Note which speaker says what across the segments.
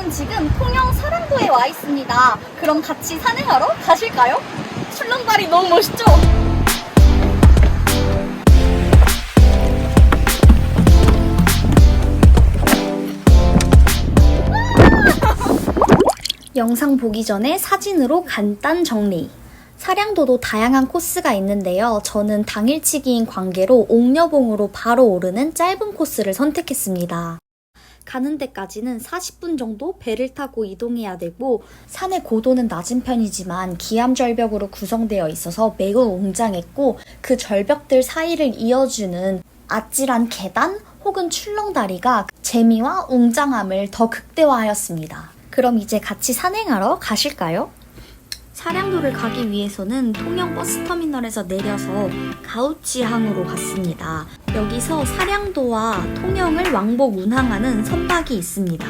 Speaker 1: 저는 지금 통영 사랑도에 와 있습니다. 그럼 같이 산행하러 가실까요? 출렁다리 너무 멋있죠? 영상 보기 전에 사진으로 간단 정리. 사량도도 다양한 코스가 있는데요. 저는 당일치기인 관계로 옥녀봉으로 바로 오르는 짧은 코스를 선택했습니다. 가는 데까지는 40분 정도 배를 타고 이동해야 되고 산의 고도는 낮은 편이지만 기암절벽으로 구성되어 있어서 매우 웅장했고 그 절벽들 사이를 이어주는 아찔한 계단 혹은 출렁다리가 재미와 웅장함을 더 극대화하였습니다. 그럼 이제 같이 산행하러 가실까요? 사량도를 가기 위해서는 통영 버스터미널에서 내려서 가우치항으로 갔습니다. 여기서 사량도와 통영을 왕복 운항하는 선박이 있습니다.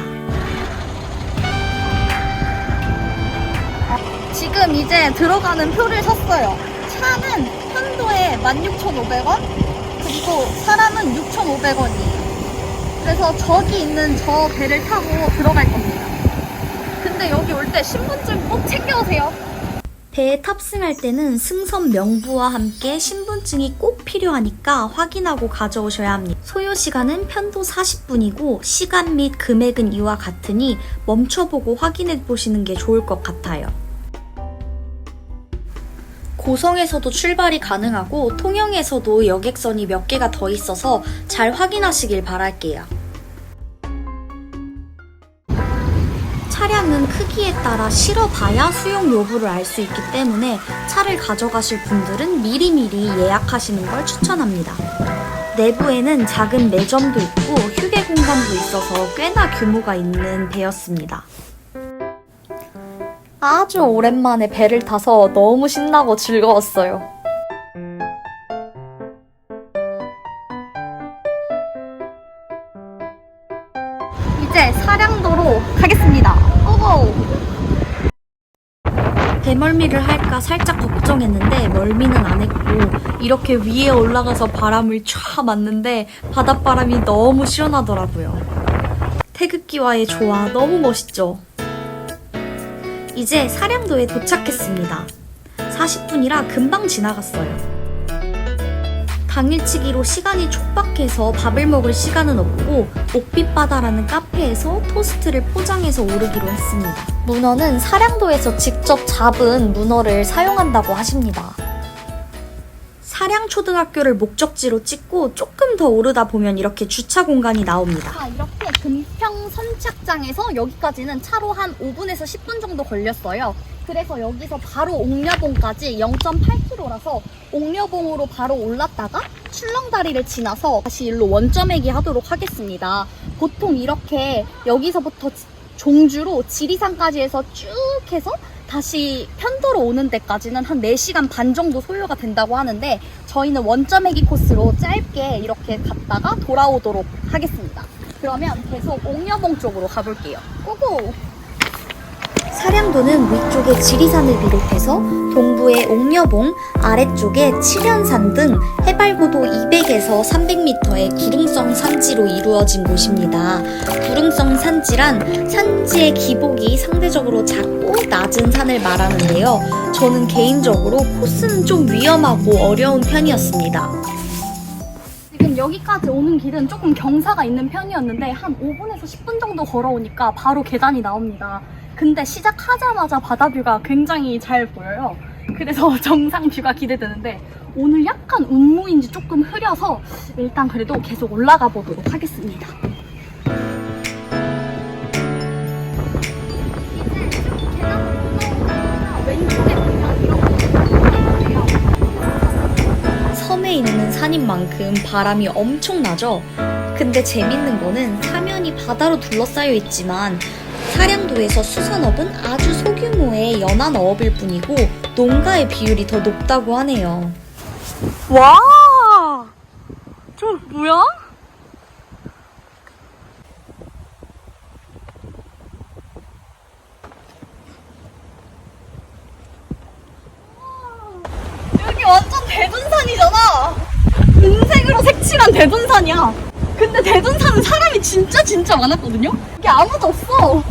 Speaker 1: 지금 이제 들어가는 표를 샀어요. 차는 편도에 16,500원, 그리고 사람은 6,500원이에요. 그래서 저기 있는 저 배를 타고 들어갈 겁니다. 근데 여기 올 때 신분증 꼭 챙겨오세요. 배에 탑승할 때는 승선 명부와 함께 신분증이 꼭 필요하니까 확인하고 가져오셔야 합니다. 소요 시간은 편도 40분이고 시간 및 금액은 이와 같으니 멈춰보고 확인해 보시는 게 좋을 것 같아요. 고성에서도 출발이 가능하고 통영에서도 여객선이 몇 개가 더 있어서 잘 확인하시길 바랄게요. 차량은 크기에 따라 실어봐야 수용 여부를 알 수 있기 때문에 차를 가져가실 분들은 미리미리 예약하시는 걸 추천합니다. 내부에는 작은 매점도 있고 휴게 공간도 있어서 꽤나 규모가 있는 배였습니다. 아주 오랜만에 배를 타서 너무 신나고 즐거웠어요. 이제 사량도로 가겠습니다. 고고! 배멀미를 할까 살짝 걱정했는데 멀미는 안 했고 이렇게 위에 올라가서 바람을 촤 맞는데 바닷바람이 너무 시원하더라고요. 태극기와의 조화 너무 멋있죠? 이제 사량도에 도착했습니다. 40분이라 금방 지나갔어요. 당일치기로 시간이 촉박해서 밥을 먹을 시간은 없고 옥빛바다라는 카페에서 토스트를 포장해서 오르기로 했습니다. 문어는 사량도에서 직접 잡은 문어를 사용한다고 하십니다. 사량초등학교를 목적지로 찍고 조금 더 오르다 보면 이렇게 주차 공간이 나옵니다. 이렇게 금평 선착장에서 여기까지는 차로 한 5분에서 10분 정도 걸렸어요. 그래서 여기서 바로 옥녀봉까지 0.8km라서 옥녀봉으로 바로 올랐다가 출렁다리를 지나서 다시 일로 원점회기 하도록 하겠습니다. 보통 이렇게 여기서부터 종주로 지리산까지 해서 쭉 해서 다시 편도로 오는 데까지는 한 4시간 반 정도 소요가 된다고 하는데 저희는 원점회기 코스로 짧게 이렇게 갔다가 돌아오도록 하겠습니다. 그러면 계속 옥녀봉 쪽으로 가볼게요. 고고! 사량도는 위쪽에 지리산을 비롯해서 동부의 옥녀봉, 아래쪽에 칠연산 등 해발고도 200에서 300m의 구릉성 산지로 이루어진 곳입니다. 구릉성 산지란 산지의 기복이 상대적으로 작고 낮은 산을 말하는데요. 저는 개인적으로 코스는 좀 위험하고 어려운 편이었습니다. 지금 여기까지 오는 길은 조금 경사가 있는 편이었는데 한 5분에서 10분 정도 걸어오니까 바로 계단이 나옵니다. 근데 시작하자마자 바다뷰가 굉장히 잘 보여요. 그래서 정상 뷰가 기대되는데 오늘 약간 운무인지 조금 흐려서 일단 그래도 계속 올라가 보도록 하겠습니다. 섬에 있는 산인 만큼 바람이 엄청나죠? 근데 재밌는 거는 사면이 바다로 둘러싸여 있지만 사량도에서 수산업은 아주 소규모의 연안 어업일 뿐이고 농가의 비율이 더 높다고 하네요. 와! 저 뭐야? 여기 완전 대둔산이잖아. 은색으로 색칠한 대둔산이야. 근데 대둔산은 사람이 진짜 많았거든요? 여기 아무도 없어.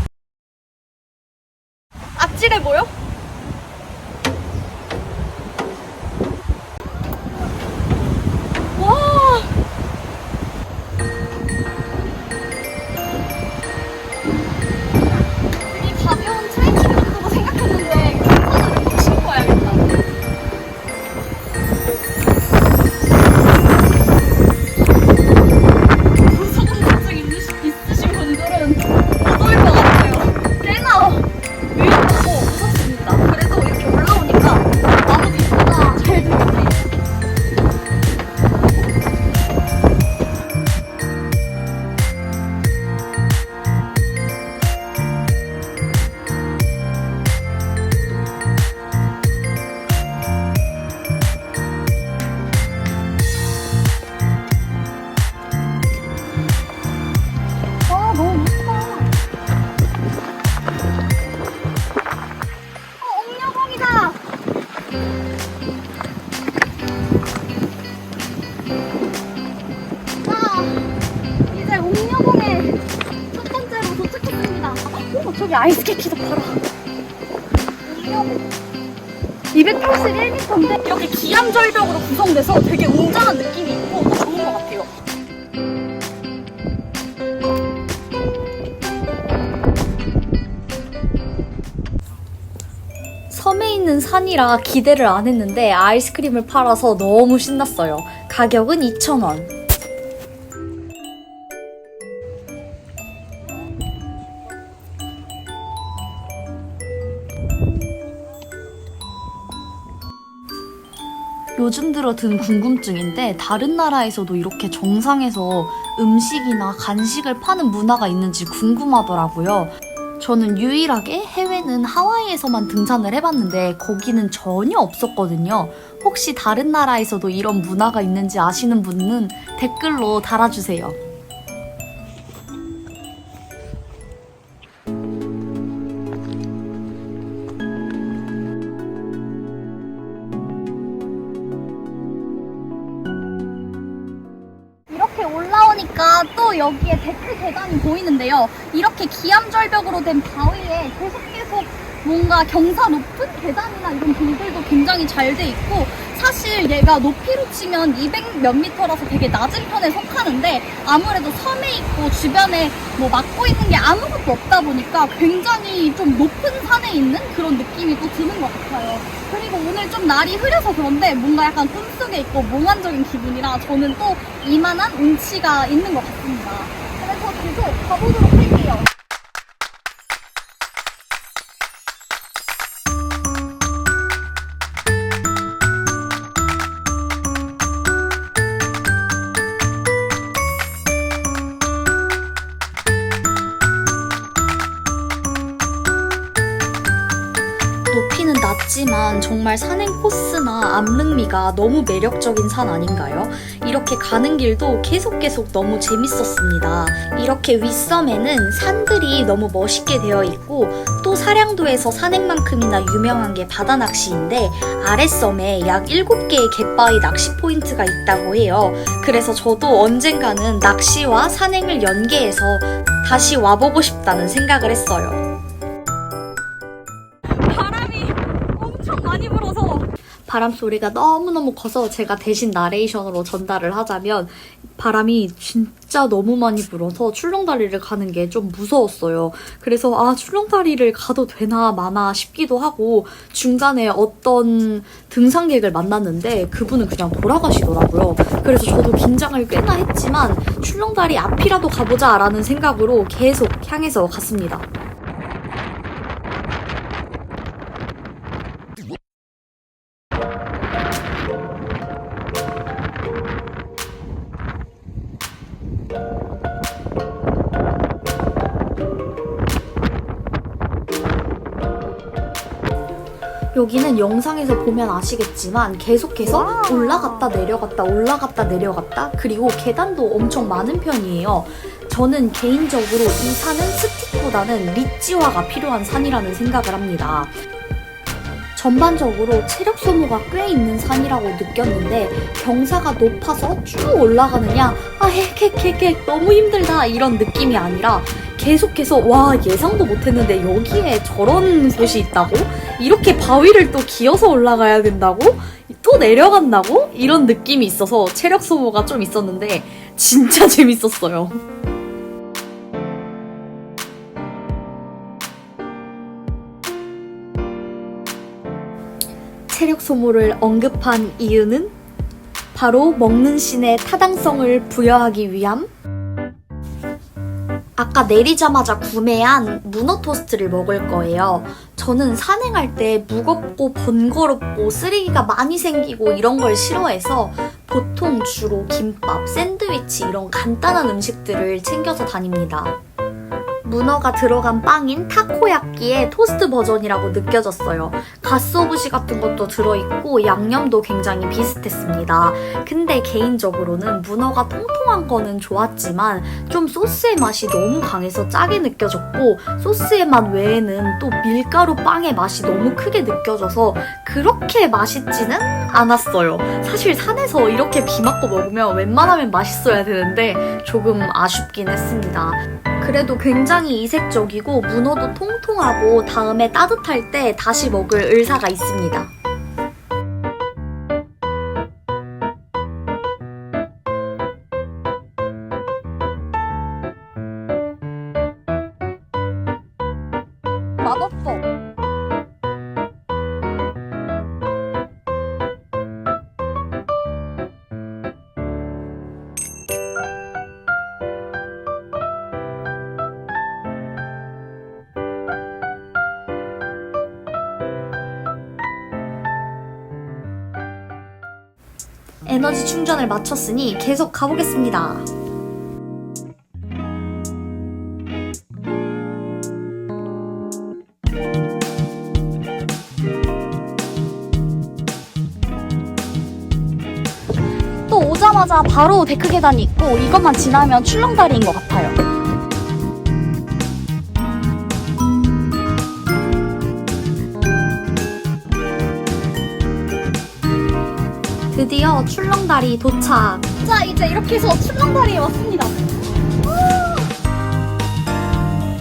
Speaker 1: 저기 아이스케이크도 팔아. 281m인데 이렇게 기암절벽으로 구성돼서 되게 웅장한 느낌이 있고 또 좋은 것 같아요. 섬에 있는 산이라 기대를 안 했는데 아이스크림을 팔아서 너무 신났어요. 가격은 2,000원. 요즘 들어 든 궁금증인데 다른 나라에서도 이렇게 정상에서 음식이나 간식을 파는 문화가 있는지 궁금하더라고요. 저는 유일하게 해외는 하와이에서만 등산을 해봤는데 거기는 전혀 없었거든요. 혹시 다른 나라에서도 이런 문화가 있는지 아시는 분은 댓글로 달아주세요. 이렇게 올라오니까 또 여기에 데크 계단이 보이는데요. 이렇게 기암절벽으로 된 바위에 계속 뭔가 경사 높은 계단이나 이런 돌들도 굉장히 잘 돼 있고, 사실 얘가 높이로 치면 200 몇 미터라서 되게 낮은 편에 속하는데 아무래도 섬에 있고 주변에 뭐 막고 있는 게 아무것도 없다 보니까 굉장히 좀 높은 산에 있는 그런 느낌이 또 드는 것 같아요. 그리고 오늘 좀 날이 흐려서 그런데 뭔가 약간 꿈속에 있고 몽환적인 기분이라 저는 또 이만한 운치가 있는 것 같습니다. 그래서 계속 가보도록 할게요. 높이는 낮지만 정말 산행 코스나 암릉미가 너무 매력적인 산 아닌가요? 이렇게 가는 길도 계속 너무 재밌었습니다. 이렇게 윗섬에는 산들이 너무 멋있게 되어 있고 또 사량도에서 산행만큼이나 유명한 게 바다 낚시인데 아랫섬에 약 7개의 갯바위 낚시 포인트가 있다고 해요. 그래서 저도 언젠가는 낚시와 산행을 연계해서 다시 와보고 싶다는 생각을 했어요. 많이 불어서 바람 소리가 너무너무 커서 제가 대신 나레이션으로 전달을 하자면 바람이 진짜 너무 많이 불어서 출렁다리를 가는 게 좀 무서웠어요. 그래서 출렁다리를 가도 되나 마나 싶기도 하고 중간에 어떤 등산객을 만났는데 그분은 그냥 돌아가시더라고요. 그래서 저도 긴장을 꽤나 했지만 출렁다리 앞이라도 가보자 라는 생각으로 계속 향해서 갔습니다. 여기는 영상에서 보면 아시겠지만 계속해서 올라갔다 내려갔다 그리고 계단도 엄청 많은 편이에요. 저는 개인적으로 이 산은 스틱보다는 리치화가 필요한 산이라는 생각을 합니다. 전반적으로 체력 소모가 꽤 있는 산이라고 느꼈는데 경사가 높아서 쭉 올라가느냐 헥 너무 힘들다 이런 느낌이 아니라 계속해서 와 예상도 못했는데 여기에 저런 곳이 있다고? 이렇게 바위를 또 기어서 올라가야 된다고? 또 내려간다고? 이런 느낌이 있어서 체력 소모가 좀 있었는데 진짜 재밌었어요. 체력 소모를 언급한 이유는 바로 먹는 신의 타당성을 부여하기 위함? 아까 내리자마자 구매한 문어 토스트를 먹을 거예요. 저는 산행할 때 무겁고 번거롭고 쓰레기가 많이 생기고 이런 걸 싫어해서 보통 주로 김밥, 샌드위치 이런 간단한 음식들을 챙겨서 다닙니다. 문어가 들어간 빵인 타코야끼의 토스트 버전이라고 느껴졌어요. 가스오부시 같은 것도 들어있고 양념도 굉장히 비슷했습니다. 근데 개인적으로는 문어가 통통한 거는 좋았지만 좀 소스의 맛이 너무 강해서 짜게 느껴졌고 소스의 맛 외에는 또 밀가루 빵의 맛이 너무 크게 느껴져서 그렇게 맛있지는 않았어요. 사실 산에서 이렇게 비 맞고 먹으면 웬만하면 맛있어야 되는데 조금 아쉽긴 했습니다. 그래도 굉장히 이색적이고 문어도 통통하고 다음에 따뜻할 때 다시 먹을 의사가 있습니다. 맛없어. 에너지 충전을 마쳤으니 계속 가보겠습니다. 또 오자마자 바로 데크 계단이 있고 이것만 지나면 출렁다리인 것 같아요. 드디어 출렁다리 도착! 자, 이제 이렇게 해서 출렁다리에 왔습니다.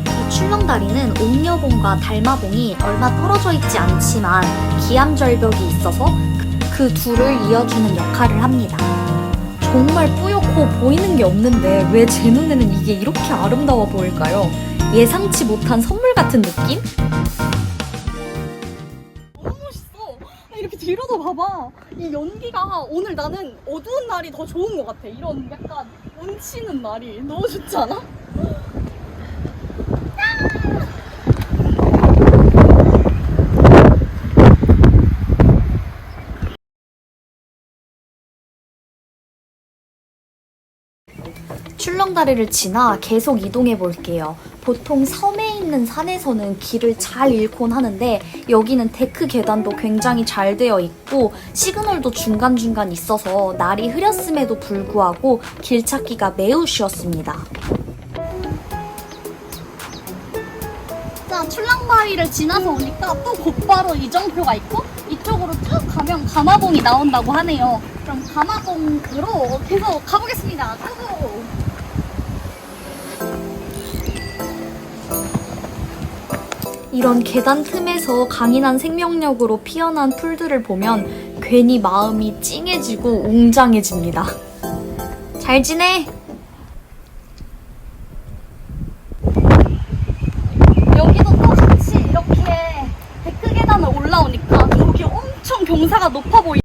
Speaker 1: 이 출렁다리는 옥녀봉과 달마봉이 얼마 떨어져 있지 않지만 기암절벽이 있어서 그 둘을 이어주는 역할을 합니다. 정말 뿌옇고 보이는 게 없는데 왜 제 눈에는 이게 이렇게 아름다워 보일까요? 예상치 못한 선물 같은 느낌? 너무 멋있어! 이렇게 뒤로도 봐봐. 이 연기가 오늘 나는 어두운 날이 더 좋은 것 같아. 이런 약간 운치는 날이 너무 좋지 않아? 출렁다리를 지나 계속 이동해 볼게요. 보통 섬에 있는 산에서는 길을 잘 잃곤 하는데 여기는 데크 계단도 굉장히 잘 되어 있고 시그널도 중간중간 있어서 날이 흐렸음에도 불구하고 길 찾기가 매우 쉬웠습니다. 자, 출렁다리를 지나서 오니까 또 곧바로 이정표가 있고 이쪽으로 쭉 가면 가마봉이 나온다고 하네요. 그럼 가마봉으로 계속 가보겠습니다. 고고! 이런 계단 틈에서 강인한 생명력으로 피어난 풀들을 보면 괜히 마음이 찡해지고 웅장해집니다. 잘 지내? 여기도 또 같이 이렇게 데크 계단을 올라오니까 저기 엄청 경사가 높아 보이는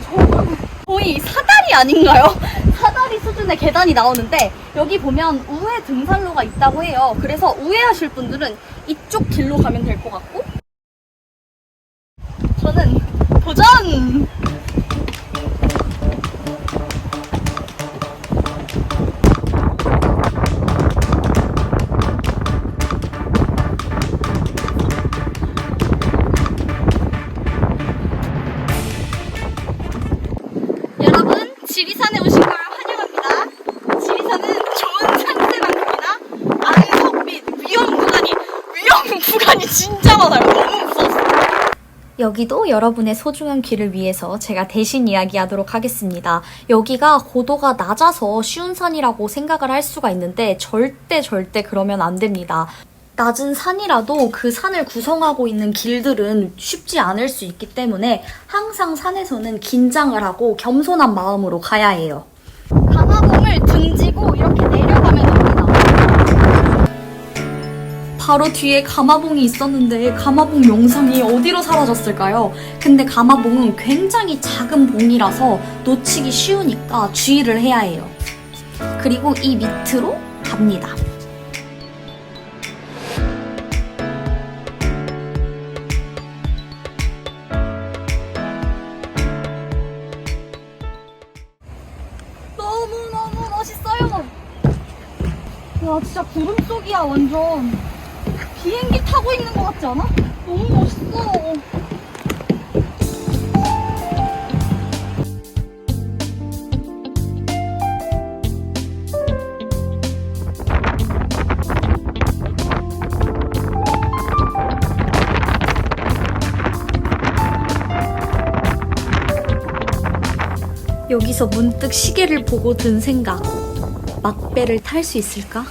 Speaker 1: 저건 거의 사다리 아닌가요? 사다리 수준의 계단이 나오는데 여기 보면 우회 등산로가 있다고 해요. 그래서 우회하실 분들은 이쪽 길로 가면 될 것 같고 저는 도전! 여러분, 지리산에 오신 걸 환영합니다. 지리산은 좋은 산세만큼이나 안석 및 위험 구간이 진짜 많아요. 너무 무서웠어요. 여기도 여러분의 소중한 귀를 위해서 제가 대신 이야기하도록 하겠습니다. 여기가 고도가 낮아서 쉬운 산이라고 생각을 할 수가 있는데 절대 그러면 안 됩니다. 낮은 산이라도 그 산을 구성하고 있는 길들은 쉽지 않을 수 있기 때문에 항상 산에서는 긴장을 하고 겸손한 마음으로 가야 해요. 가마봉을 등지고 이렇게 내려가면 됩니다. 바로 뒤에 가마봉이 있었는데 가마봉 영상이 어디로 사라졌을까요? 근데 가마봉은 굉장히 작은 봉이라서 놓치기 쉬우니까 주의를 해야 해요. 그리고 이 밑으로 갑니다. 너무너무 멋있어요. 와, 진짜 구름 속이야. 완전 비행기 타고 있는 것 같지 않아? 너무 멋있어. 여기서 문득 시계를 보고 든 생각. 막배를 탈 수 있을까?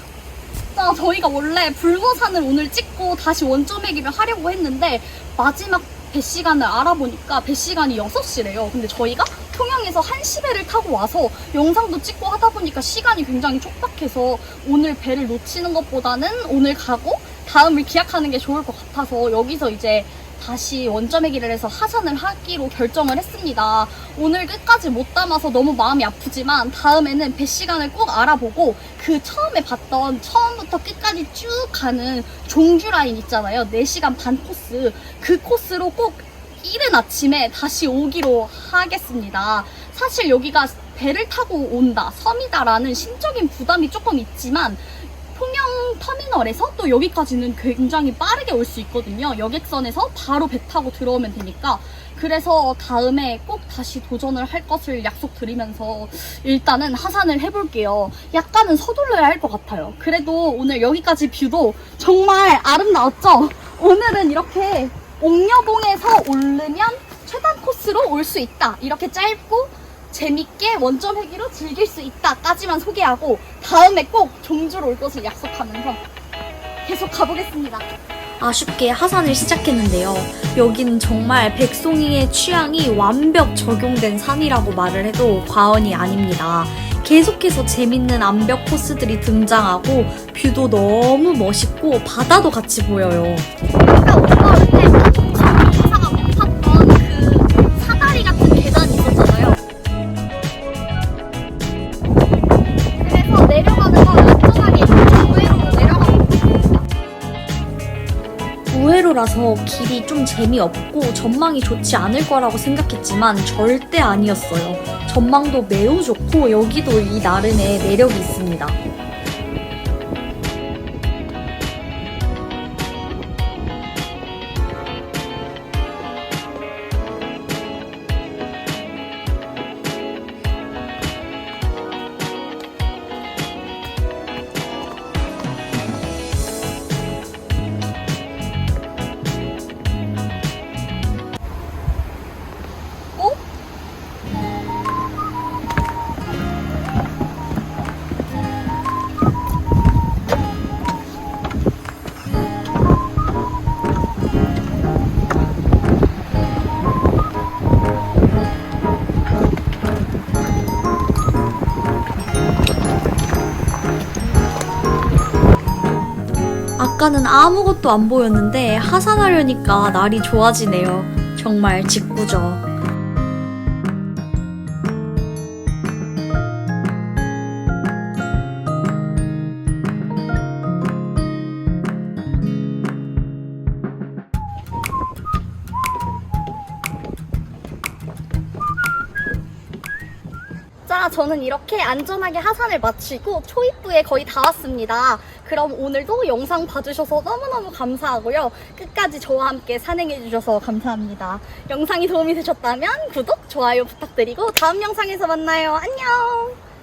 Speaker 2: 자, 저희가 원래 불보산을 오늘 찍고 다시 원점회기를 하려고 했는데 마지막 배 시간을 알아보니까 배 시간이 6시래요. 근데 저희가 통영에서 1시 배를 타고 와서 영상도 찍고 하다 보니까 시간이 굉장히 촉박해서 오늘 배를 놓치는 것보다는 오늘 가고 다음을 기약하는 게 좋을 것 같아서 여기서 이제 다시 원점회기를 해서 하산을 하기로 결정을 했습니다. 오늘 끝까지 못 담아서 너무 마음이 아프지만 다음에는 배 시간을 꼭 알아보고 그 처음에 봤던 처음부터 끝까지 쭉 가는 종주 라인 있잖아요. 4시간 반 코스. 그 코스로 꼭 이른 아침에 다시 오기로 하겠습니다. 사실 여기가 배를 타고 온다, 섬이다라는 심적인 부담이 조금 있지만 통영 터미널에서 또 여기까지는 굉장히 빠르게 올 수 있거든요. 여객선에서 바로 배 타고 들어오면 되니까. 그래서 다음에 꼭 다시 도전을 할 것을 약속드리면서 일단은 하산을 해볼게요. 약간은 서둘러야 할 것 같아요. 그래도 오늘 여기까지 뷰도 정말 아름다웠죠? 오늘은 이렇게 옥녀봉에서 오르면 최단 코스로 올 수 있다. 이렇게 짧고 재밌게 원점 회기로 즐길 수 있다까지만 소개하고 다음에 꼭 종주로 올 것을 약속하면서 계속 가보겠습니다.
Speaker 1: 아쉽게 하산을 시작했는데요. 여기는 정말 백송이의 취향이 완벽 적용된 산이라고 말을 해도 과언이 아닙니다. 계속해서 재밌는 암벽 코스들이 등장하고 뷰도 너무 멋있고 바다도 같이 보여요.
Speaker 2: 아까 올라올 때 기사가 못 탔던 그 사다리 같은 계단이 있었잖아요. 그래서 내려가는 건 안전하게 우회로로 내려가고 있습니다.
Speaker 1: 우회로라서 길이 좀 재미없고 전망이 좋지 않을 거라고 생각했지만 절대 아니었어요. 전망도 매우 좋고 여기도 이 나름의 매력이 있습니다. 아까는 아무것도 안 보였는데 하산하려니까 날이 좋아지네요. 정말 직구죠.
Speaker 2: 자, 저는 이렇게 안전하게 하산을 마치고 초입부에 거의 다 왔습니다. 그럼 오늘도 영상 봐주셔서 너무너무 감사하고요. 끝까지 저와 함께 산행해주셔서 감사합니다. 영상이 도움이 되셨다면 구독, 좋아요 부탁드리고 다음 영상에서 만나요. 안녕!